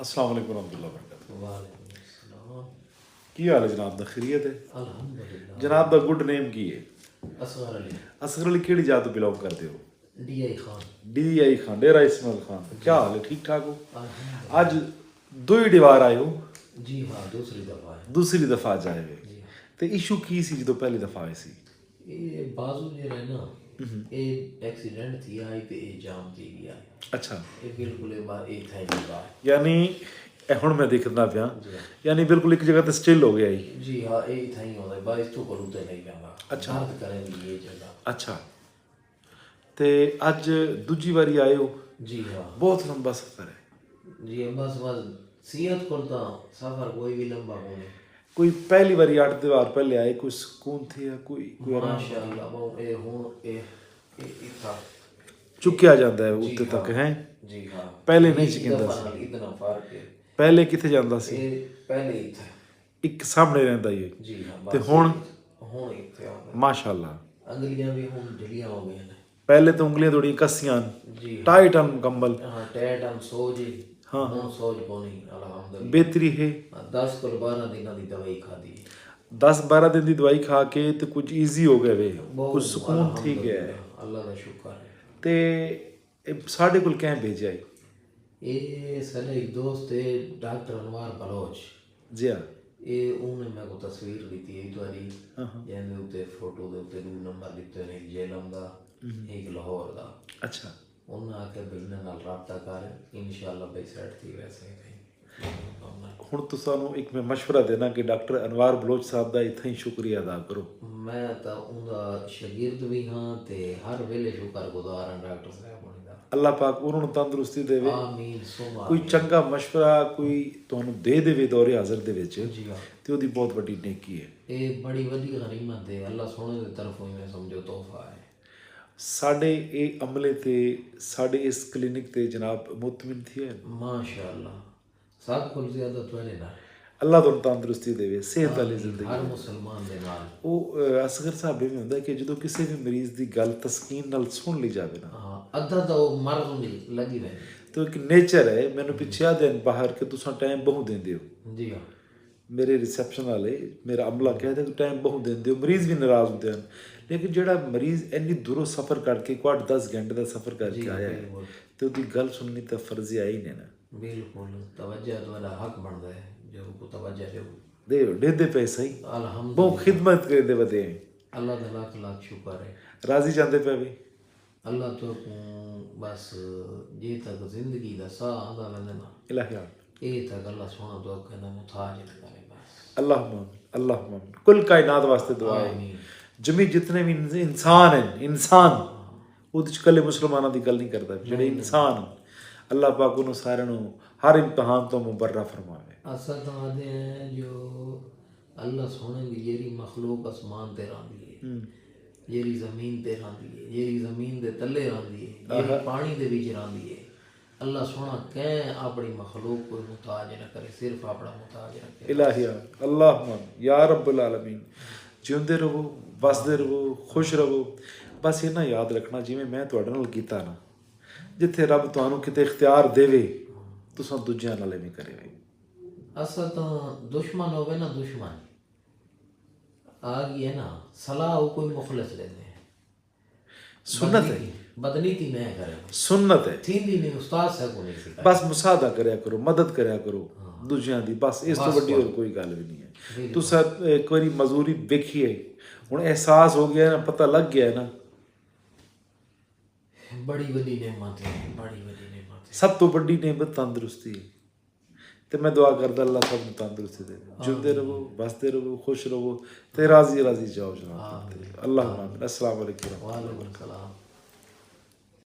अस्सलाम वालेकुम रहमतुल्लाहि व बरकातहू। वालेकुम अस्सलाम। की हाल है जनाब दा? खैरियत है? अल्हम्दुलिल्लाह। जनाब दा गुड नेम की है? असगर अली। असगर अली केड़ी जात बिलोंग करते हो? DI खान। DI खान, डेरा इस्माइल खान। क्या हाल है, ठीक ठाक हो? अल्हम्दुलिल्लाह। आज दो ही बार आए हो? जी हाँ, दूसरी दफ़ा है। दूसरी दफा आज आए हुए जी हाँ। ते इशू की सी जो पहली दफा आए सी? ये बाजू जेड़ा है ना, ये एक्सीडेंट थी आई ते ये जाम थी गया। अच्छा, ये बिल्कुल ये था ही नहीं बात। यानी हुण मैं देखदा पिया, जी हाँ। यानी बिल्कुल एक जगह ते स्टिल हो गया ही। जी हाँ, ये था ही होता है बाइस तो करूँ तो नहीं जाऊंगा। अच्छा। दर्द करेंगी ये जगह। अच्छा, ते अज दूजी बारी आए हो? जी हाँ। बहुत लंबा सफर है। जी बस सीहत करता सफ़र कोई भी लंबा को नहीं। कोई पहली बारी 8 बार पहले आए, कोई सुकून थे या कोई आराम? माशाअल्लाह बहुत ये हुण ये इतना चुक्या जाता है जी उत्ते तक हाँ। है। जी हाँ। पहले नहीं इस चुकिंदा दफ़ा सी। नाल इतना फर्क है। पहले किथे जांदा सी? ये पहले ही था। एक सामने रहंदा ही है। जी हाँ। ते बस हुण हुण इत्थे आ गए। माशाअल्लाह। अंगलियां भी हुण ढिलियां हो गई हैं। पहले तो उंगलियां थोड़ी कसियां जी हाँ। टाइट अन मुकम्मल। हाँ टैट हम सोज ही। हाँ। हुण सोज कोनी अल्हम्दुलिल्लाह। बेहतरी है। 10 को 12 दिनों की दवाई खादी। 10-12 दिन की दवाई खा के तो कुछ ईजी हो गया वे, कुछ बहुत सुकून थी गया है। अल्लाह का शुक्र है। ते साढ़े को कैं भेजा है? ये सारे एक दोस्त है डॉक्टर अनवार बलोच। जी हाँ। ये उन्हें मेरे को तस्वीर दी थी एक बारी। हाँ। जिंदे उत्ते फोटो दे उत्ते नंबर दिते ने, एक जेलम दा एक लाहौर दा। अच्छा, उन्हें आके भाई इन्हां नाल राब्ता कर, इंशाअल्लाह भाई सेट थी वैसे ही हुण तो सानू एक मैं मशवरा देना कि डॉक्टर अनवार बलोच साहब का इतना ही शुक्रिया अदा करो। मैं तो उनका शागिर्द भी हाँ ते हर वेले शुक्रगुजार हाँ डॉक्टर साहब होने दा। अल्लाह पाक उन्होंने तंदुरुस्ती देवे, आमीन सुमा कोई चंगा मशवरा कोई तुहानू दे देवे दौरे हाज़र दे विच जी हाँ। ते ओदी बहुत वड्डी नेकी है। ये बड़ी वड्डी गनीमत है, अल्लाह सोने की तरफों ही समझो तोहफा है। साढ़े ये अमले ते साढ़े इस क्लिनिक ते जनाब मुतमिन थी है। माशाअल्लाह सब कुछ ज़्यादा तुझे ना अल्लाह तुहानू तंदुरुस्ती देवे, सेहत वाली हर जिंदगी। मुसलमान दे नाल। ਉਹ ਅਸਗਰ ਸਾਹਿਬ ਇਹ ਹੁੰਦਾ ਕਿ ਜਦੋਂ ਕਿਸੇ ਵੀ ਮਰੀਜ਼ ਦੀ ਗੱਲ ਤਸਕੀਨ ਨਾਲ ਸੁਣ ਲਈ ਜਾਵੇ ਨਾ, हाँ अद्धा तो मर्द हुंदी लगी रहती। ਤੇ ਇੱਕ ਨੇਚਰ ਹੈ। ਮੈਨੂੰ ਪਿੱਛੇ ਆ ਦਿਨ ਬਾਹਰ ਕਿ ਤੁਸੀਂ ਟਾਈਮ ਬਹੁਤ ਦਿੰਦੇ ਹੋ। जी हाँ। ਮੇਰੇ ਰਿਸੈਪਸ਼ਨ ਵਾਲੇ ਮੇਰਾ ਅਮਲਾ ਕਹਿੰਦੇ ਕਿ ਟਾਈਮ ਬਹੁਤ ਦਿੰਦੇ ਹੋ, ਮਰੀਜ਼ ਵੀ ਨਾਰਾਜ਼ ਹੁੰਦੇ ਹਨ। ਲੇਕਿਨ ਜਿਹੜਾ ਮਰੀਜ਼ ਇੰਨੀ ਦੂਰੋਂ ਸਫ਼ਰ ਕਰਕੇ 8-10 ਘੰਟੇ ਦਾ ਸਫ਼ਰ ਕਰਕੇ ਆਇਆ ਹੈ बिल्कुल ਤੇ ਉਹਦੀ ਗੱਲ ਸੁਣਨੀ ਤਾਂ ਫਰਜ਼ੀ ਆਈ ਨਹੀਂ ਨਾ। बिल्कुल तवज्जो तुम्हारा हक बनता है जो को तवज्जो दो। ਦੇ ਦੇਦੇ ਪੈਸਾ ਹੀ अल्हम्दुलिल्लाह ਬਹੁਤ ਖਿਦਮਤ ਕਰਦੇ ਵਧੇ ਹੈ। अल्लाह का लाख लाख शुक्र है। ਰਾਜ਼ੀ ਜਾਂਦੇ ਪਏ ਵੀ अल्लाह तो बस जे तक जिंदगी दा साह आंदा वंदे ना ਇਲਾਹੀਆ ए तक अल्लाह सोना तो कहना मुताज न करे बस। अल्लाह कुल कायनात वास्ते दुआ है। आमीन। जमी जितने भी इंसान हैं, इंसान ਉਹਦੇ ਚ ਕੱਲੇ ਮੁਸਲਮਾਨਾਂ ਦੀ ਗੱਲ ਨਹੀਂ ਕਰਦਾ, ਜਿਹੜੇ ਇਨਸਾਨ ਅੱਲਾਹ ਪਾਕ ਉਹਨੂੰ ਸਾਰਿਆਂ ਨੂੰ ਹਰ ਇਮਤਿਹਾਨ ਤੋਂ ਮੁਬਰਰਾ ਫਰਮਾਵੇ। असल तो आते हैं जो अल्लाह सोने की जेरी मखलूक आसमान ते रही है, जेरी जमीन ते रही है, जेरी जमीन दे तले रही है, जेरी पानी दे विच रही है। अल्लाह सोना कैं अपनी मखलूक कोई मुताज न करे, सिर्फ अपना मुताज रखे। इलाहिया अल्लाहुम्मा या रब्बुल आलमीन, ਜਿਉਂਦੇ ਰਹੋ, ਵਸਦੇ ਰਹੋ, ਖੁਸ਼ ਰਹੋ। ਬਸ ਇਹ ਨਾ ਯਾਦ ਰੱਖਣਾ, ਜਿਵੇਂ ਮੈਂ ਤੁਹਾਡੇ ਨਾਲ ਕੀਤਾ ਨਾ, ਜਿੱਥੇ ਰੱਬ ਤੁਹਾਨੂੰ ਕਿਤੇ ਇਖਤਿਆਰ ਦੇਵੇ ਤੁਸੀਂ ਦੂਜਿਆਂ ਨਾਲ ਐਵੇਂ ਕਰੇ। असल तो दुश्मन होवे ना, दुश्मन आ गई है ना सलाह वो कोई मुखलिस लेते हैं। सुन्नत है, बदनीति नहीं करे, सुन्नत है। थी नहीं उस्ताद से को नहीं सिखाया। ਬਸ ਮੁਸਾਦਾ ਕਰਿਆ ਕਰੋ, ਮਦਦ ਕਰਿਆ ਕਰੋ ਦੂਜਿਆਂ ਦੀ, ਬਸ ਇਸ ਤੋਂ ਵੱਡੀ ਹੋਰ ਕੋਈ ਗੱਲ ਵੀ ਨਹੀਂ ਹੈ। ਤੁਸੀਂ ਇੱਕ ਵਾਰੀ ਮਜ਼ਦੂਰੀ ਵੇਖੀ ਹੈ, ਹੁਣ ਅਹਿਸਾਸ ਹੋ ਗਿਆ ਨਾ, ਪਤਾ ਲੱਗ ਗਿਆ ਨਾ। बड़ी बड़ी नेमत है, बड़ी बड़ी नेमत है। ਸਭ ਤੋਂ ਵੱਡੀ ਨੇਮਤ ਤੰਦਰੁਸਤੀ ਹੈ। ਤੇ ਮੈਂ ਦੁਆ ਕਰਦਾ ਅੱਲਾਹ ਸਭ ਨੂੰ ਤੰਦਰੁਸਤੀ ਦੇ, ਜਿਉਂਦੇ ਰਹੋ, ਵਸਦੇ ਰਹੋ, ਖੁਸ਼ ਰਹੋ ਤੇ ਰਾਜ਼ੀ ਰਾਜ਼ੀ ਜਾਓ ਜਨਾਬ। ਅੱਲਾਹੁ ਆਮੀਨ। अस्सलाम वालेकुम। वालेकुम सलाम।